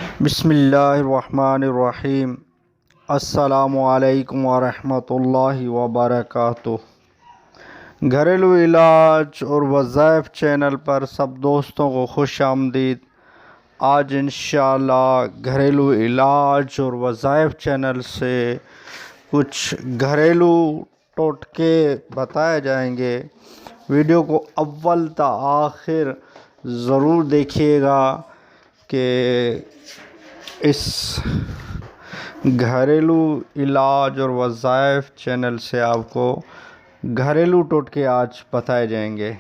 بسم اللہ الرحمن الرحیم۔ السلام علیکم ورحمۃ اللہ وبرکاتہ۔ گھریلو علاج اور وظائف چینل پر سب دوستوں کو خوش آمدید۔ آج انشاءاللہ گھریلو علاج اور وظائف چینل سے کچھ گھریلو ٹوٹکے بتائے جائیں گے۔ ویڈیو کو اول تا آخر ضرور دیکھیے گا کہ اس گھریلو علاج اور وظائف چینل سے آپ کو گھریلو ٹوٹکے آج بتائے جائیں گے۔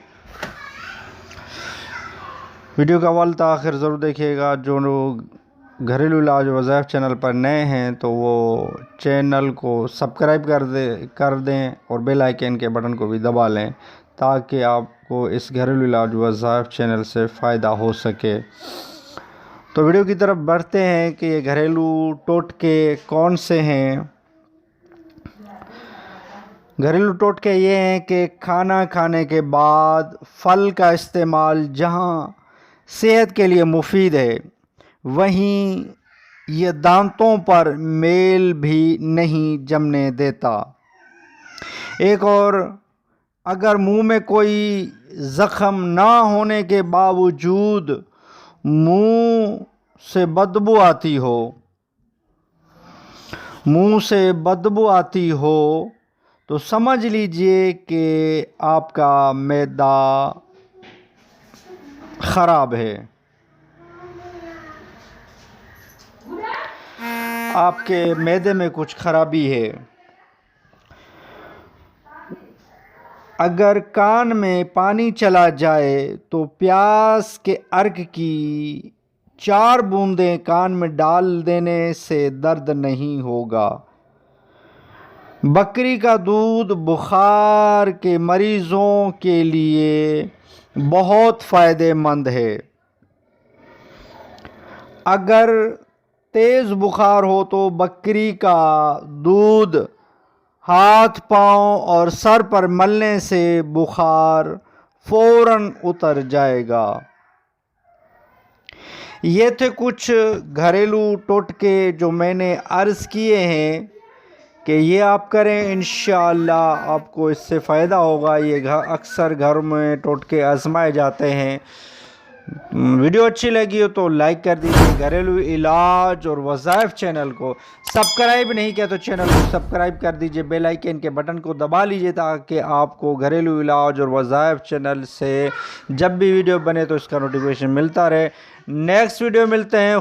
ویڈیو کا اول تا آخر ضرور دیکھیے گا۔ جو لوگ گھریلو علاج اور وظائف چینل پر نئے ہیں تو وہ چینل کو سبسکرائب کر دیں اور بیل آئیکن کے بٹن کو بھی دبا لیں تاکہ آپ کو اس گھریلو علاج وظائف چینل سے فائدہ ہو سکے۔ تو ویڈیو کی طرف بڑھتے ہیں کہ یہ گھریلو ٹوٹکے کون سے ہیں۔ گھریلو ٹوٹکے یہ ہیں کہ کھانا کھانے کے بعد پھل کا استعمال جہاں صحت کے لیے مفید ہے وہیں یہ دانتوں پر میل بھی نہیں جمنے دیتا۔ ایک اور، اگر منہ میں کوئی زخم نہ ہونے کے باوجود منہ سے بدبو آتی ہو تو سمجھ لیجئے کہ آپ کا معدہ خراب ہے، آپ کے معدے میں کچھ خرابی ہے۔ اگر کان میں پانی چلا جائے تو پیاز کے عرق کی 4 بوندیں کان میں ڈال دینے سے درد نہیں ہوگا۔ بکری کا دودھ بخار کے مریضوں کے لیے بہت فائدہ مند ہے۔ اگر تیز بخار ہو تو بکری کا دودھ ہاتھ، پاؤں اور سر پر ملنے سے بخار فوراً اتر جائے گا۔ یہ تھے کچھ گھریلو ٹوٹکے جو میں نے عرض کیے ہیں کہ یہ آپ کریں، انشاءاللہ آپ کو اس سے فائدہ ہوگا۔ یہ اکثر گھر میں ٹوٹکے آزمائے جاتے ہیں۔ ویڈیو اچھی لگی ہو تو لائک کر دیجیے۔ گھریلو علاج اور وظائف چینل کو سبسکرائب نہیں کیا تو چینل کو سبسکرائب کر دیجیے، بیل آئیکن کے بٹن کو دبا لیجیے تاکہ آپ کو گھریلو علاج اور وظائف چینل سے جب بھی ویڈیو بنے تو اس کا نوٹیفیکیشن ملتا رہے۔ نیکسٹ ویڈیو ملتے ہیں۔